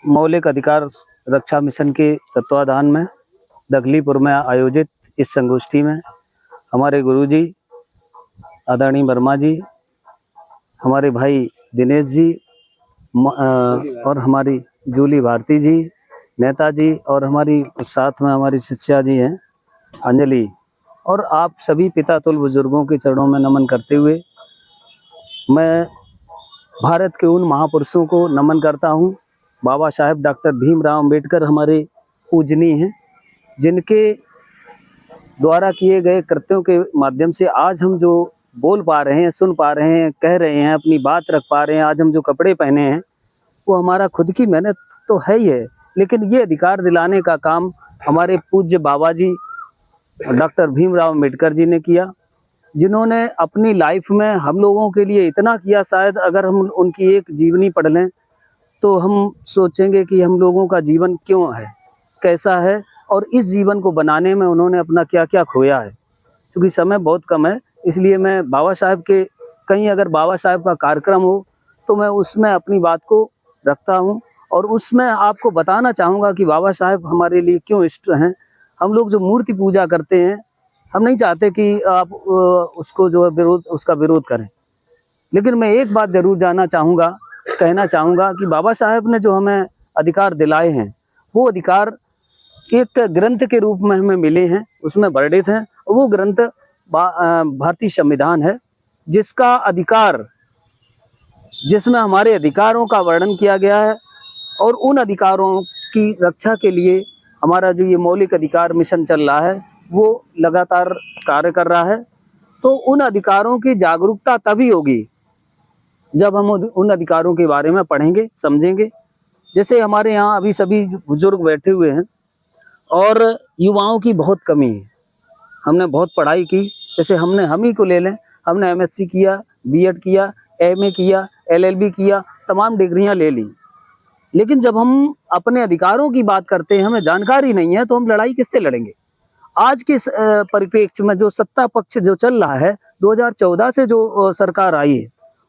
मौलिक अधिकार रक्षा मिशन के तत्वाधान में दगलीपुर में आयोजित इस संगोष्ठी में हमारे गुरुजी आदरणीय वर्मा जी, हमारे भाई दिनेश जी और हमारी जूली भारती जी, नेताजी और हमारी साथ में हमारी शिक्षा जी हैं अंजलि, और आप सभी पिता तुल्य बुजुर्गों के चरणों में नमन करते हुए मैं भारत के उन महापुरुषों को नमन करता हूं। बाबा साहेब डॉक्टर भीमराव अंबेडकर हमारे पूजनीय हैं, जिनके द्वारा किए गए कृत्यों के माध्यम से आज हम जो बोल पा रहे हैं, सुन पा रहे हैं, कह रहे हैं, अपनी बात रख पा रहे हैं, आज हम जो कपड़े पहने हैं वो हमारा खुद की मेहनत तो है ही है, लेकिन ये अधिकार दिलाने का काम हमारे पूज्य बाबा जी डॉक्टर भीमराव अंबेडकर जी ने किया, जिन्होंने अपनी लाइफ में हम लोगों के लिए इतना किया। शायद अगर हम उनकी एक जीवनी पढ़ लें तो हम सोचेंगे कि हम लोगों का जीवन क्यों है, कैसा है, और इस जीवन को बनाने में उन्होंने अपना क्या क्या खोया है। क्योंकि समय बहुत कम है, इसलिए मैं बाबा साहेब के कहीं अगर बाबा साहेब का कार्यक्रम हो तो मैं उसमें अपनी बात को रखता हूं, और उसमें आपको बताना चाहूँगा कि बाबा साहेब हमारे लिए क्यों इष्ट हैं। हम लोग जो मूर्ति पूजा करते हैं, हम नहीं चाहते कि आप उसको जो है उसका विरोध करें, लेकिन मैं एक बात जरूर कहना चाहूँगा कि बाबा साहेब ने जो हमें अधिकार दिलाए हैं वो अधिकार एक ग्रंथ के रूप में हमें मिले हैं, उसमें वर्णित हैं। वो ग्रंथ भारतीय संविधान है, जिसका अधिकार, जिसमें हमारे अधिकारों का वर्णन किया गया है, और उन अधिकारों की रक्षा के लिए हमारा जो ये मौलिक अधिकार मिशन चल रहा है वो लगातार कार्य कर रहा है। तो उन अधिकारों की जागरूकता तभी होगी जब हम उन अधिकारों के बारे में पढ़ेंगे, समझेंगे। जैसे हमारे यहाँ अभी सभी बुजुर्ग बैठे हुए हैं और युवाओं की बहुत कमी है। हमने बहुत पढ़ाई की, जैसे हम ही को ले लें, हमने MSc किया, B.Ed किया, MA किया, LLB किया, तमाम डिग्रियां ले ली, लेकिन जब हम अपने अधिकारों की बात करते हैं, हमें जानकारी नहीं है, तो हम लड़ाई किससे लड़ेंगे। आज के परिप्रेक्ष्य में जो सत्ता पक्ष जो चल रहा है, 2014 से जो सरकार आई है,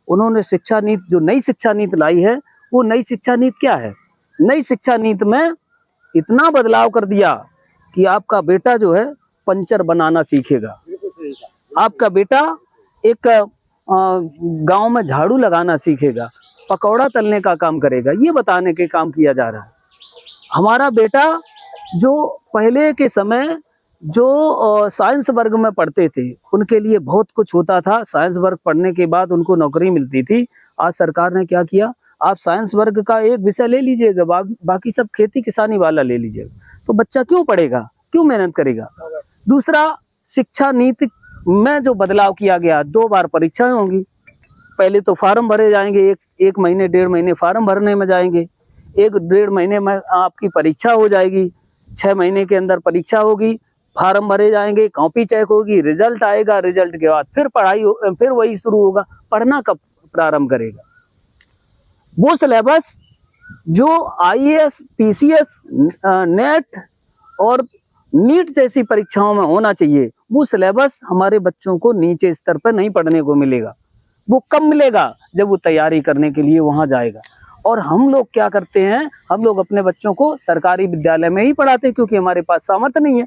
उन्होंने शिक्षा नीति, जो नई शिक्षा नीति लाई है, वो नई शिक्षा नीति क्या है। नई शिक्षा नीति में इतना बदलाव कर दिया कि आपका बेटा जो है पंचर बनाना सीखेगा, आपका बेटा एक गांव में झाड़ू लगाना सीखेगा, पकौड़ा तलने का काम करेगा, ये बताने के काम किया जा रहा है। हमारा बेटा जो पहले के समय जो साइंस वर्ग में पढ़ते थे, उनके लिए बहुत कुछ होता था, साइंस वर्ग पढ़ने के बाद उनको नौकरी मिलती थी। आज सरकार ने क्या किया, आप साइंस वर्ग का एक विषय ले लीजिएगा, बाकी सब खेती किसानी वाला ले लीजिएगा, तो बच्चा क्यों पढ़ेगा, क्यों मेहनत करेगा। दूसरा, शिक्षा नीति में जो बदलाव किया गया, 2 बार परीक्षाएं होंगी। पहले तो फार्म भरे जाएंगे, एक महीने 1.5 महीने फार्म भरने में जाएंगे, 1-1.5 महीने में आपकी परीक्षा हो जाएगी, 6 महीने के अंदर परीक्षा होगी, फार्म भरे जाएंगे, कॉपी चेक होगी, रिजल्ट आएगा, रिजल्ट के बाद फिर पढ़ाई, फिर वही शुरू होगा। पढ़ना कब प्रारंभ करेगा। वो सिलेबस जो IAS, PCS, नेट और नीट जैसी परीक्षाओं में होना चाहिए, वो सिलेबस हमारे बच्चों को नीचे स्तर पर नहीं पढ़ने को मिलेगा। वो कब मिलेगा, जब वो तैयारी करने के लिए वहां जाएगा। और हम लोग क्या करते हैं, हम लोग अपने बच्चों को सरकारी विद्यालय में ही पढ़ाते हैं, क्योंकि हमारे पास सामर्थ्य नहीं है।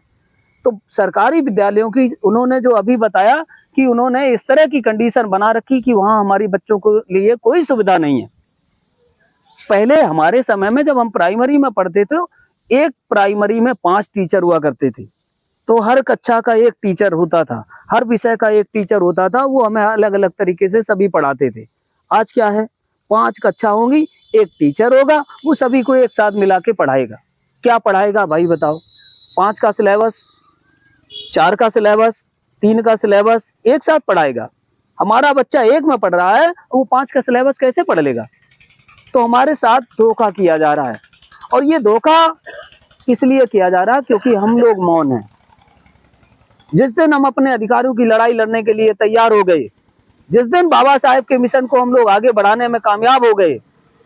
तो सरकारी विद्यालयों की उन्होंने जो अभी बताया कि उन्होंने इस तरह की कंडीशन बना रखी कि वहां हमारी बच्चों के लिए कोई सुविधा नहीं है। पहले हमारे समय में जब हम प्राइमरी में पढ़ते थे, एक प्राइमरी में 5 टीचर हुआ करते थे, तो हर कक्षा का एक टीचर होता था, हर विषय का एक टीचर होता था, वो हमें अलग अलग तरीके से सभी पढ़ाते थे। आज क्या है, 5 कक्षा होंगी, एक टीचर होगा, वो सभी को एक साथ मिला के पढ़ाएगा। क्या पढ़ाएगा भाई बताओ। 5 का सिलेबस, 4 का सिलेबस, 3 का सिलेबस एक साथ पढ़ाएगा। हमारा बच्चा 1 में पढ़ रहा है, वो 5 का सिलेबस कैसे पढ़ लेगा। तो हमारे साथ धोखा किया जा रहा है, और ये धोखा इसलिए किया जा रहा है क्योंकि हम लोग मौन हैं। जिस दिन हम अपने अधिकारों की लड़ाई लड़ने के लिए तैयार हो गए, जिस दिन बाबा साहेब के मिशन को हम लोग आगे बढ़ाने में कामयाब हो गए,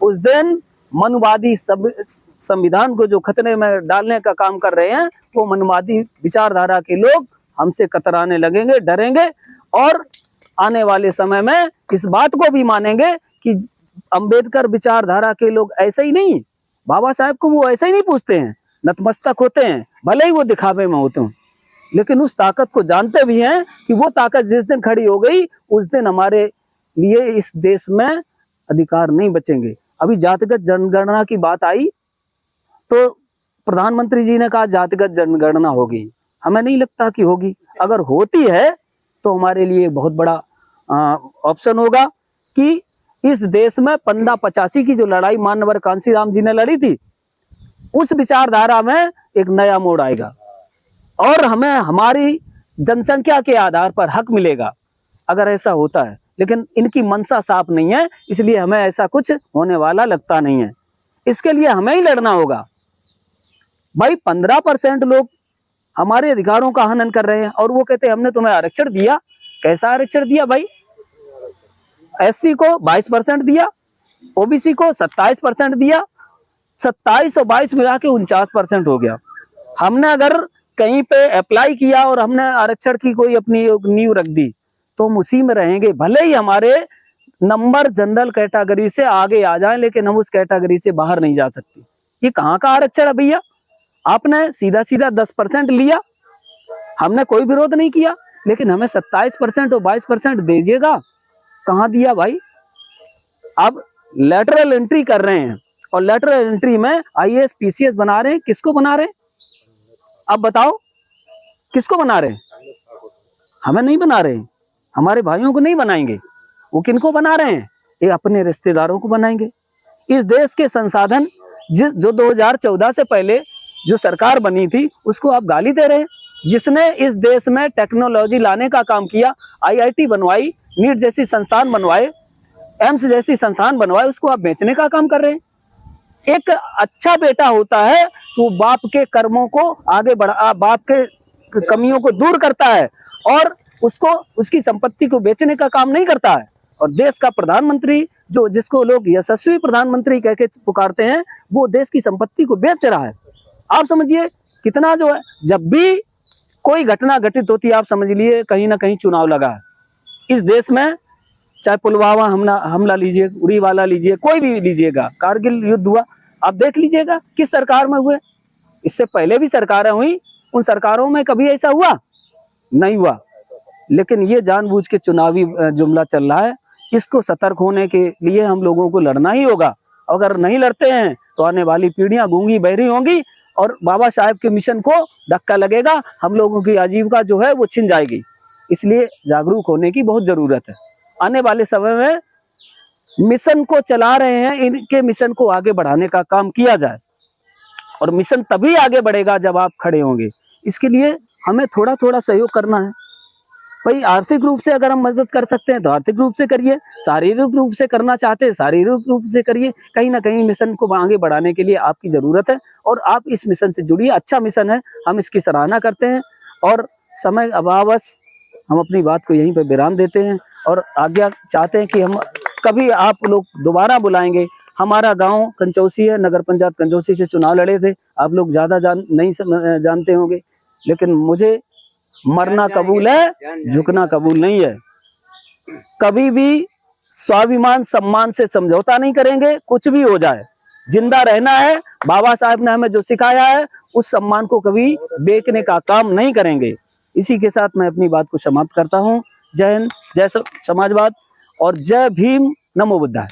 उस दिन मनुवादी संविधान को जो खतरे में डालने का काम कर रहे हैं, वो मनुवादी विचारधारा के लोग हमसे कतराने लगेंगे, डरेंगे, और आने वाले समय में इस बात को भी मानेंगे कि अंबेडकर विचारधारा के लोग ऐसे ही नहीं, बाबा साहेब को वो ऐसे ही नहीं पूछते हैं, नतमस्तक होते हैं, भले ही वो दिखावे में होते हैं, लेकिन उस ताकत को जानते भी हैं कि वो ताकत जिस दिन खड़ी हो गई उस दिन हमारे लिए इस देश में अधिकार नहीं बचेंगे। अभी जातिगत जनगणना की बात आई तो प्रधानमंत्री जी ने कहा जातिगत जनगणना होगी, हमें नहीं लगता कि होगी। अगर होती है तो हमारे लिए बहुत बड़ा ऑप्शन होगा कि इस देश में 1585 की जो लड़ाई मानवर कांसीराम जी ने लड़ी थी, उस विचारधारा में एक नया मोड़ आएगा और हमें हमारी जनसंख्या के आधार पर हक मिलेगा अगर ऐसा होता है। लेकिन इनकी मंशा साफ नहीं है, इसलिए हमें ऐसा कुछ होने वाला लगता नहीं है। इसके लिए हमें ही लड़ना होगा। भाई 15% लोग हमारे अधिकारों का हनन कर रहे हैं और वो कहते हैं हमने तुम्हें आरक्षण दिया। कैसा आरक्षण दिया भाई? एससी को 22% दिया, ओबीसी को 27% दिया, 27 और 22 मिला के 49% हो गया। हमने अगर कहीं पे अप्लाई किया और हमने आरक्षण की कोई अपनी नींव रख दी तो हम उसी में रहेंगे, भले ही हमारे नंबर जनरल कैटेगरी से आगे आ जाए, लेकिन हम उस कैटेगरी से बाहर नहीं जा सकते। ये कहाँ का आरक्षण है भैया? आपने सीधा सीधा 10% लिया, हमने कोई विरोध नहीं किया, लेकिन हमें 27% और 22% दीजिएगा। कहाँ दिया भाई? अब लेटरल एंट्री कर रहे हैं और लेटरल एंट्री में आईएएस पीसीएस बना रहे हैं। किसको बना रहे हैं? अब बताओ किसको बना रहे हैं? हमें नहीं बना रहे हैं, हमारे भाइयों को नहीं बनाएंगे। वो किनको बना रहे हैं? ये अपने रिश्तेदारों को बनाएंगे। इस देश के संसाधन जो 2014 से पहले जो सरकार बनी थी उसको आप गाली दे रहे हैं। जिसने इस देश में टेक्नोलॉजी लाने का काम किया, आईआईटी बनवाई, नीट जैसी संस्थान बनवाए, एम्स जैसी संस्थान बनवाए, उसको आप बेचने का काम कर रहे हैं। एक अच्छा बेटा होता है तो बाप के कर्मों को आगे बढ़ा, बाप के कमियों को दूर करता है और उसको उसकी संपत्ति को बेचने का काम नहीं करता है। और देश का प्रधानमंत्री जो जिसको लोग यशस्वी प्रधानमंत्री कह के पुकारते हैं, वो देश की संपत्ति को बेच रहा है। आप समझिए कितना जो है, जब भी कोई घटना घटित होती है आप समझ लिए कहीं ना कहीं चुनाव लगा है इस देश में। चाहे पुलवामा हमला लीजिए, उरी वाला लीजिए, कोई भी लीजिएगा, कारगिल युद्ध हुआ, आप देख लीजिएगा किस सरकार में हुए। इससे पहले भी सरकारें हुई, उन सरकारों में कभी ऐसा हुआ नहीं हुआ। लेकिन ये जानबूझ के चुनावी जुमला चल रहा है, इसको सतर्क होने के लिए हम लोगों को लड़ना ही होगा। अगर नहीं लड़ते हैं तो आने वाली पीढ़ियां गूंगी बहरी होंगी और बाबा साहेब के मिशन को धक्का लगेगा, हम लोगों की आजीविका जो है वो छिन जाएगी। इसलिए जागरूक होने की बहुत जरूरत है। आने वाले समय में मिशन को चला रहे हैं, इनके मिशन को आगे बढ़ाने का काम किया जाए और मिशन तभी आगे बढ़ेगा जब आप खड़े होंगे। इसके लिए हमें थोड़ा थोड़ा सहयोग करना है। भाई आर्थिक रूप से अगर हम मदद कर सकते हैं तो आर्थिक रूप से करिए, शारीरिक रूप से करना चाहते हैं शारीरिक रूप से करिए। कहीं ना कहीं मिशन को आगे बढ़ाने के लिए आपकी जरूरत है और आप इस मिशन से जुड़िए। अच्छा मिशन है, हम इसकी सराहना करते हैं और समय अभावश हम अपनी बात को यहीं पर विराम देते हैं और आज्ञा चाहते हैं कि हम कभी आप लोग दोबारा बुलाएंगे। हमारा गांव कंचौसी है, नगर पंचायत कंचौसी से चुनाव लड़े थे, आप लोग ज्यादा नहीं जानते होंगे, लेकिन मुझे मरना कबूल है, झुकना कबूल नहीं है। कभी भी स्वाभिमान सम्मान से समझौता नहीं करेंगे, कुछ भी हो जाए जिंदा रहना है। बाबा साहब ने हमें जो सिखाया है उस सम्मान को कभी बेचने का काम नहीं करेंगे। इसी के साथ मैं अपनी बात को समाप्त करता हूँ। जय हिंद, जय समाजवाद और जय भीम, नमो बुद्धाय।